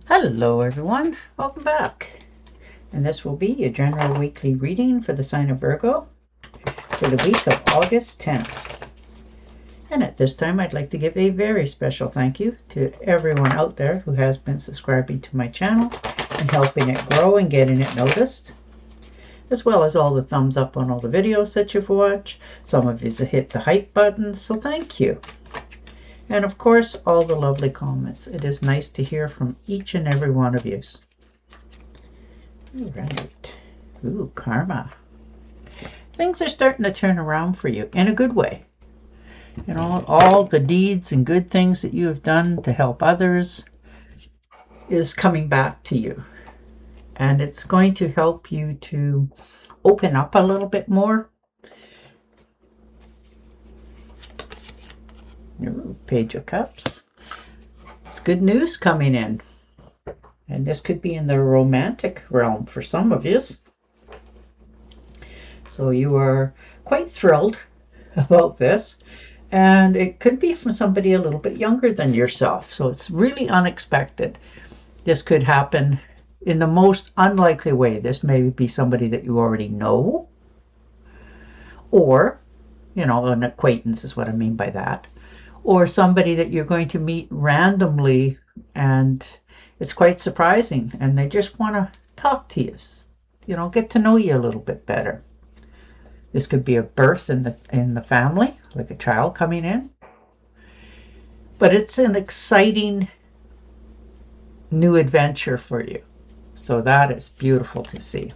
Hello everyone, welcome back. And this will be a general weekly reading for the sign of Virgo for the week of August 10th. And at this time I'd like to give a very special thank you to everyone out there who has been subscribing to my channel and helping it grow and getting it noticed, as well as all the thumbs up on all the videos that you've watched. Some of you have hit the hype button, so thank you. And of course, all the lovely comments. It is nice to hear from each and every one of you. All right. Ooh, karma. Things are starting to turn around for you in a good way. You know, all the deeds and good things that you have done to help others is coming back to you. And it's going to help you to open up a little bit more. Ooh, Page of Cups. It's good news coming in. And this could be in the romantic realm for some of you. So you are quite thrilled about this. And it could be from somebody a little bit younger than yourself. So it's really unexpected. This could happen in the most unlikely way. This may be somebody that you already know. Or, you know, an acquaintance is what I mean by that. Or somebody that you're going to meet randomly and it's quite surprising and they just want to talk to you, you know, get to know you a little bit better. This could be a birth in the family, like a child coming in. But it's an exciting new adventure for you. So that is beautiful to see.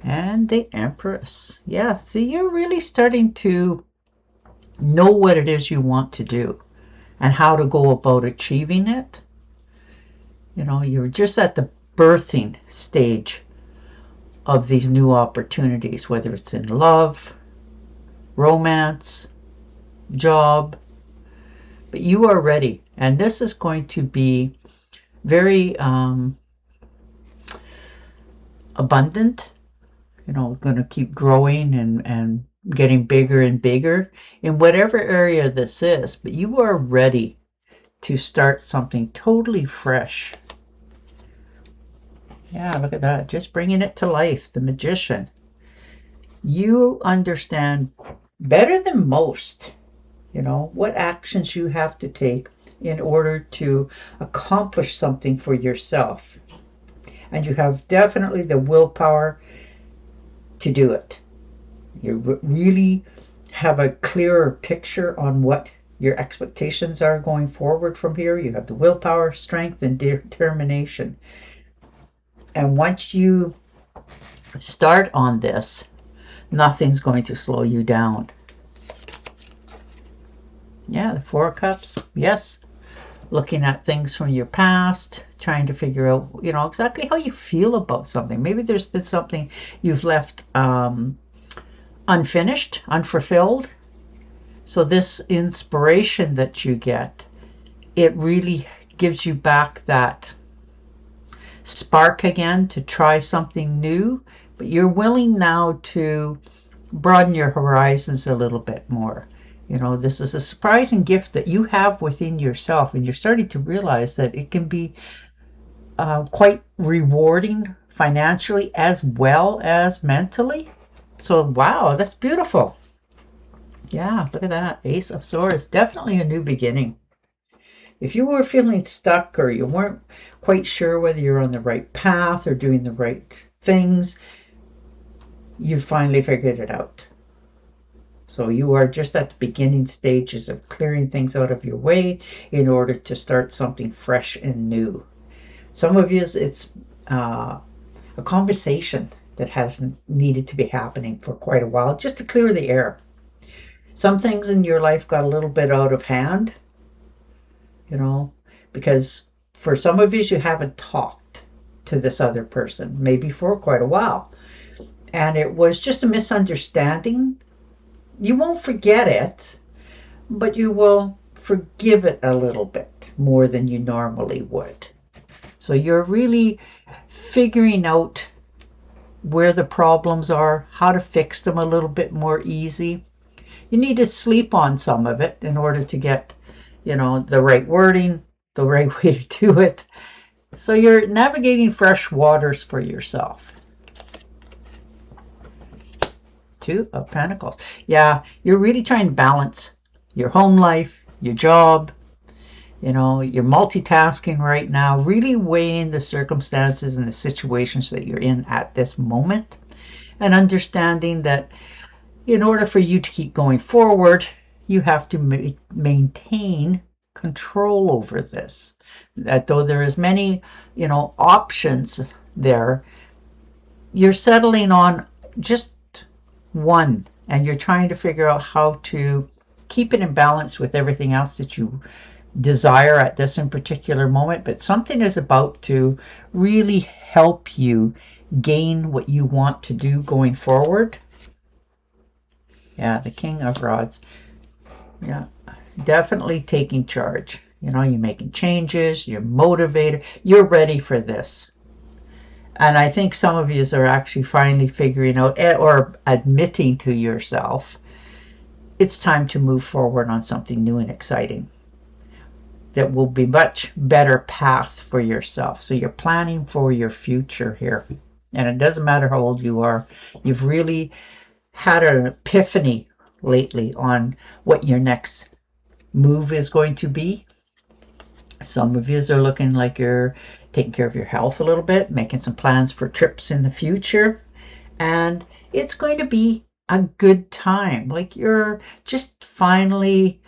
And the Empress. Yeah, see, you're really starting to know what it is you want to do and how to go about achieving it. You know, you're just at the birthing stage of these new opportunities, whether it's in love, romance, job, but you are ready. And this is going to be very abundant, you know, going to keep growing and getting bigger and bigger in whatever area this is, but you are ready to start something totally fresh. Yeah, look at that, just bringing it to life. The Magician. You understand better than most, you know, what actions you have to take in order to accomplish something for yourself, and you have definitely the willpower to do it. You really have a clearer picture on what your expectations are going forward from here. You have the willpower, strength, and determination. And once you start on this, nothing's going to slow you down. Yeah, the Four of Cups. Yes. Looking at things from your past, trying to figure out, you know, exactly how you feel about something. Maybe there's been something you've left unfinished, unfulfilled. So this inspiration that you get, it really gives you back that spark again to try something new, but you're willing now to broaden your horizons a little bit more. You know, this is a surprising gift that you have within yourself, and you're starting to realize that it can be quite rewarding financially as well as mentally. So, wow, that's beautiful. Yeah, look at that. Ace of Swords. Definitely a new beginning. If you were feeling stuck or you weren't quite sure whether you're on the right path or doing the right things, you finally figured it out. So you are just at the beginning stages of clearing things out of your way in order to start something fresh and new. Some of you, it's a conversation that hasn't needed to be happening for quite a while, just to clear the air. Some things in your life got a little bit out of hand, you know, because for some of you haven't talked to this other person, maybe for quite a while. And it was just a misunderstanding. You won't forget it, but you will forgive it a little bit more than you normally would. So you're really figuring out where the problems are, how to fix them a little bit more easy. You need to sleep on some of it in order to get, you know, the right wording, the right way to do it. So you're navigating fresh waters for yourself. Two of Pentacles. Yeah, you're really trying to balance your home life, your job. You know, you're multitasking right now, really weighing the circumstances and the situations that you're in at this moment, and understanding that in order for you to keep going forward, you have to maintain control over this. That though there is many, you know, options there, you're settling on just one, and you're trying to figure out how to keep it in balance with everything else that you desire at this in particular moment. But something is about to really help you gain what you want to do going forward. Yeah, the King of Rods. Yeah, definitely taking charge. You know, you're making changes, you're motivated, you're ready for this. And I think some of you are actually finally figuring out or admitting to yourself it's time to move forward on something new and exciting that will be much better path for yourself. So you're planning for your future here. And it doesn't matter how old you are. You've really had an epiphany lately on what your next move is going to be. Some of you are looking like you're taking care of your health a little bit, making some plans for trips in the future. And it's going to be a good time. Like you're just finally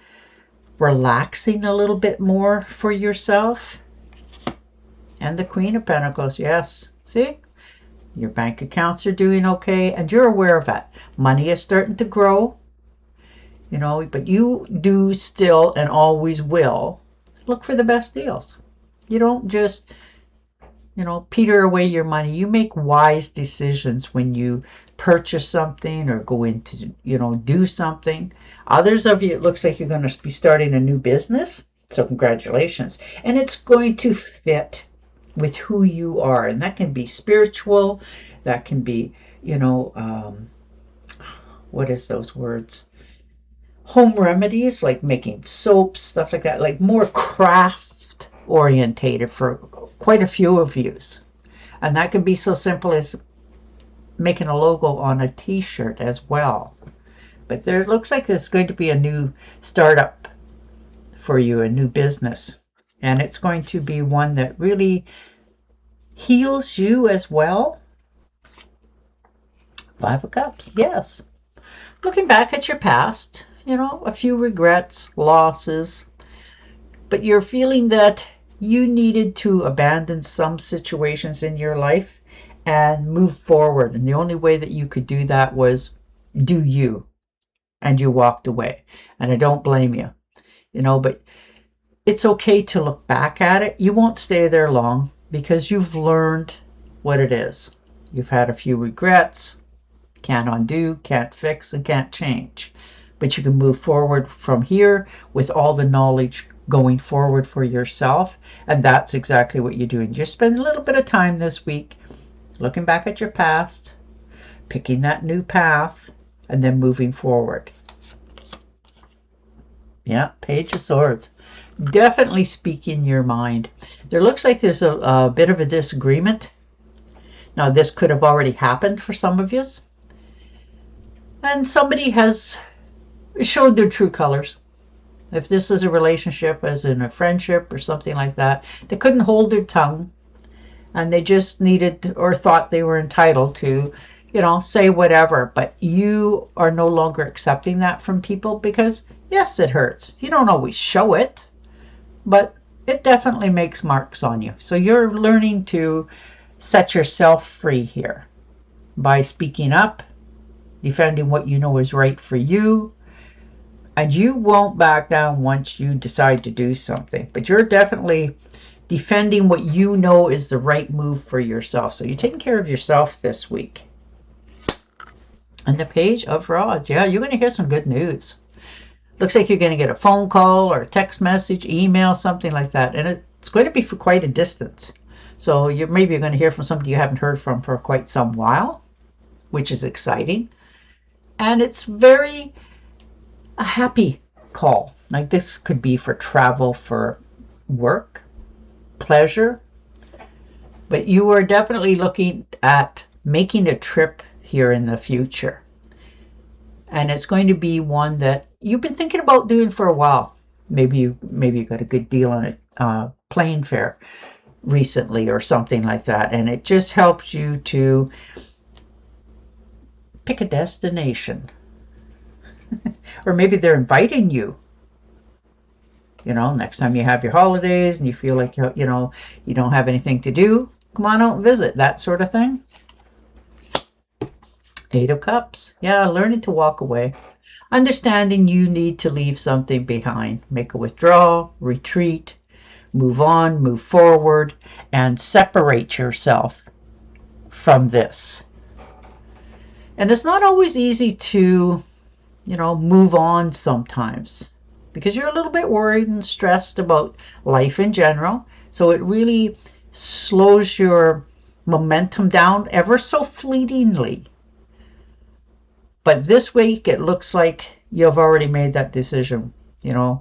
relaxing a little bit more for yourself. And the Queen of Pentacles, yes. See? Your bank accounts are doing okay, and you're aware of that. Money is starting to grow, you know, but you do still and always will look for the best deals. You don't just, you know, peter away your money. You make wise decisions when you purchase something or go into, you know, do something. Others of you, it looks like you're going to be starting a new business. So congratulations. And it's going to fit with who you are. And that can be spiritual. That can be, you know, what is those words? Home remedies, like making soaps, stuff like that, like more craft orientated for quite a few of you. And that can be so simple as making a logo on a t-shirt as well. But there looks like there's going to be a new startup for you, a new business. And it's going to be one that really heals you as well. Five of Cups, yes. Looking back at your past, you know, a few regrets, losses, but you're feeling that you needed to abandon some situations in your life and move forward. And the only way that you could do that was do you. And you walked away. And I don't blame you, you know, but it's okay to look back at it. You won't stay there long because you've learned what it is. You've had a few regrets, can't undo, can't fix, and can't change. But you can move forward from here with all the knowledge going forward for yourself. And that's exactly what you're doing. Just spend a little bit of time this week looking back at your past, picking that new path, and then moving forward. Yeah, Page of Swords. Definitely speaking your mind. There looks like there's a bit of a disagreement. Now, this could have already happened for some of you. And somebody has showed their true colors. If this is a relationship, as in a friendship or something like that, they couldn't hold their tongue. And they just needed or thought they were entitled to, you know, say whatever. But you are no longer accepting that from people because, yes, it hurts. You don't always show it, but it definitely makes marks on you. So you're learning to set yourself free here by speaking up, defending what you know is right for you, and you won't back down once you decide to do something. But you're definitely defending what you know is the right move for yourself. So you're taking care of yourself this week. And the Page of Rods. Yeah, you're going to hear some good news. Looks like you're going to get a phone call or a text message, email, something like that. And it's going to be for quite a distance. So maybe you're going to hear from somebody you haven't heard from for quite some while, which is exciting. And it's a happy call. Like this could be for travel, for work, pleasure, but you are definitely looking at making a trip here in the future. And it's going to be one that you've been thinking about doing for a while. Maybe you got a good deal on a plane fare recently or something like that, and it just helps you to pick a destination. Or maybe they're inviting you. Next time you have your holidays and you feel like you don't have anything to do, come on out and visit, that sort of thing. 8 of Cups. Yeah, learning to walk away. Understanding you need to leave something behind. Make a withdrawal, retreat, move on, move forward, and separate yourself from this. And it's not always easy to, move on sometimes, because you're a little bit worried and stressed about life in general. So it really slows your momentum down ever so fleetingly. But this week, it looks like you've already made that decision,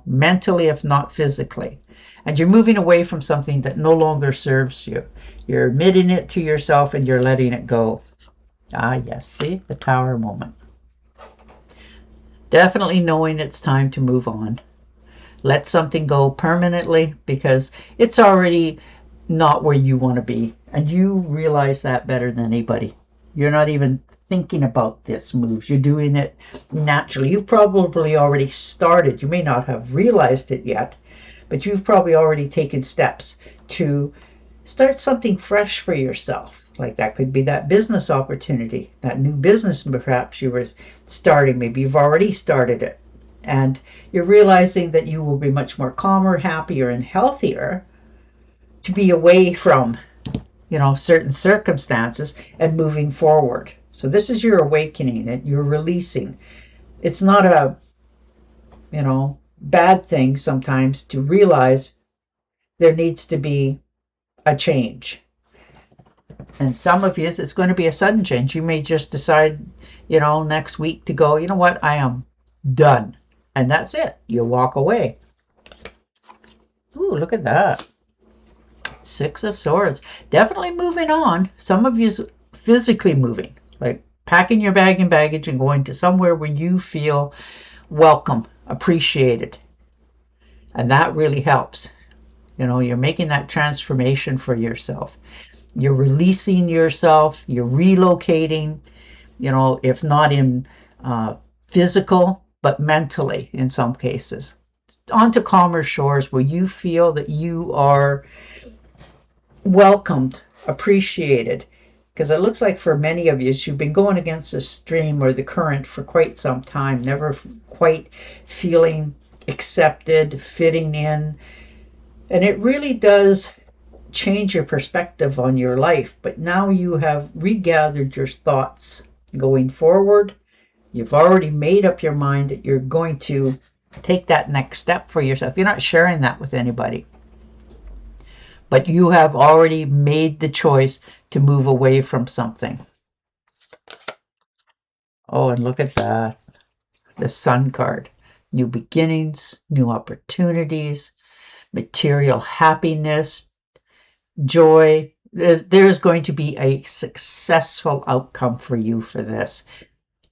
mentally, if not physically. And you're moving away from something that no longer serves you. You're admitting it to yourself and you're letting it go. Ah, yes, see, the Tower moment. Definitely knowing it's time to move on. Let something go permanently, because it's already not where you want to be. And you realize that better than anybody. You're not even thinking about this move. You're doing it naturally. You've probably already started. You may not have realized it yet, but you've probably already taken steps to start something fresh for yourself. Like that could be that business opportunity, that new business perhaps you were starting. Maybe you've already started it. And you're realizing that you will be much more calmer, happier, and healthier to be away from, certain circumstances and moving forward. So this is your awakening, and you're releasing. It's not a, bad thing sometimes to realize there needs to be a change. And some of you, it's going to be a sudden change. You may just decide, next week to go, you know what, I am done. And that's it. You walk away. Ooh, look at that. 6 of Swords. Definitely moving on. Some of you's physically moving, like packing your bag and baggage and going to somewhere where you feel welcome, appreciated. And that really helps. You're making that transformation for yourself. You're releasing yourself. You're relocating, if not in physical, but mentally in some cases, onto calmer shores where you feel that you are welcomed, appreciated. Because it looks like for many of you, you've been going against the stream or the current for quite some time, never quite feeling accepted, fitting in. And it really does change your perspective on your life. But now you have regathered your thoughts going forward. You've already made up your mind that you're going to take that next step for yourself. You're not sharing that with anybody. But you have already made the choice to move away from something. Oh, and look at that. The Sun card. New beginnings, new opportunities, material happiness, joy. There's going to be a successful outcome for you for this.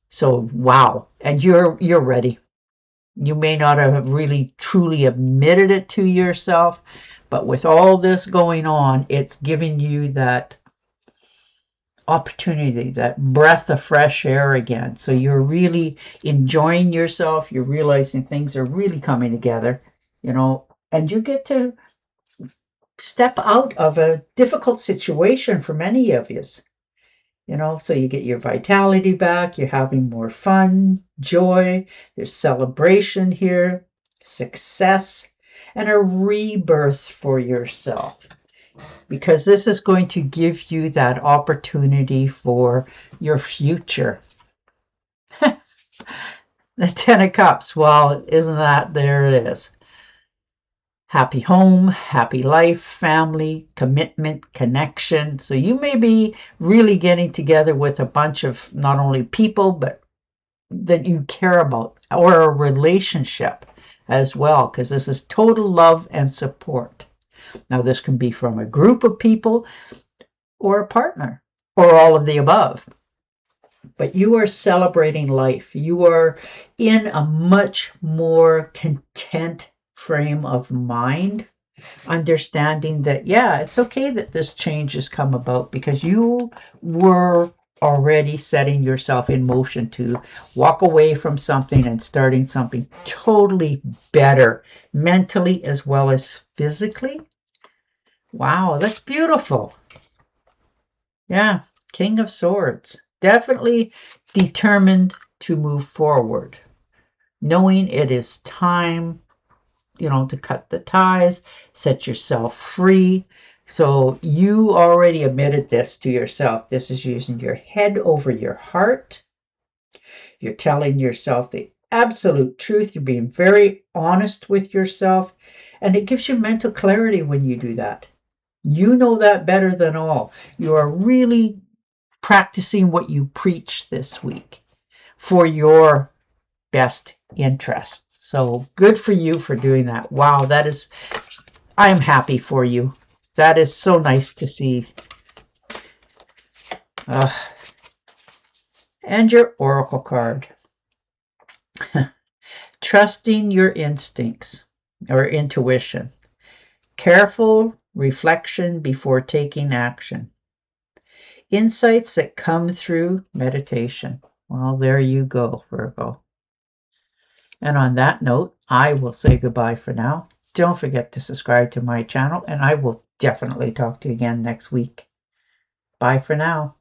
So, wow. And you're ready. You may not have really truly admitted it to yourself, but with all this going on, it's giving you that opportunity, that breath of fresh air again. So you're really enjoying yourself. You're realizing things are really coming together, and you get to step out of a difficult situation for many of you. So you get your vitality back, you're having more fun, joy, there's celebration here, success, and a rebirth for yourself. Because this is going to give you that opportunity for your future. The 10 of Cups, well, isn't that, there it is. Happy home, happy life, family, commitment, connection. So you may be really getting together with a bunch of not only people, but that you care about, or a relationship as well, because this is total love and support. Now, this can be from a group of people or a partner or all of the above. But you are celebrating life. You are in a much more content frame of mind, understanding that, yeah, it's okay that this change has come about because you were already setting yourself in motion to walk away from something and starting something totally better, mentally as well as physically. Wow, that's beautiful. Yeah, King of Swords. Definitely determined to move forward, knowing it is time, to cut the ties, set yourself free. So you already admitted this to yourself. This is using your head over your heart. You're telling yourself the absolute truth. You're being very honest with yourself. And it gives you mental clarity when you do that. You know that better than all. You are really practicing what you preach this week for your best interests. So good for you for doing that. Wow, I am happy for you. That is so nice to see. And your oracle card. Trusting your instincts or intuition. Careful reflection before taking action. Insights that come through meditation. Well, there you go, Virgo. And on that note, I will say goodbye for now. Don't forget to subscribe to my channel, and I will definitely talk to you again next week. Bye for now.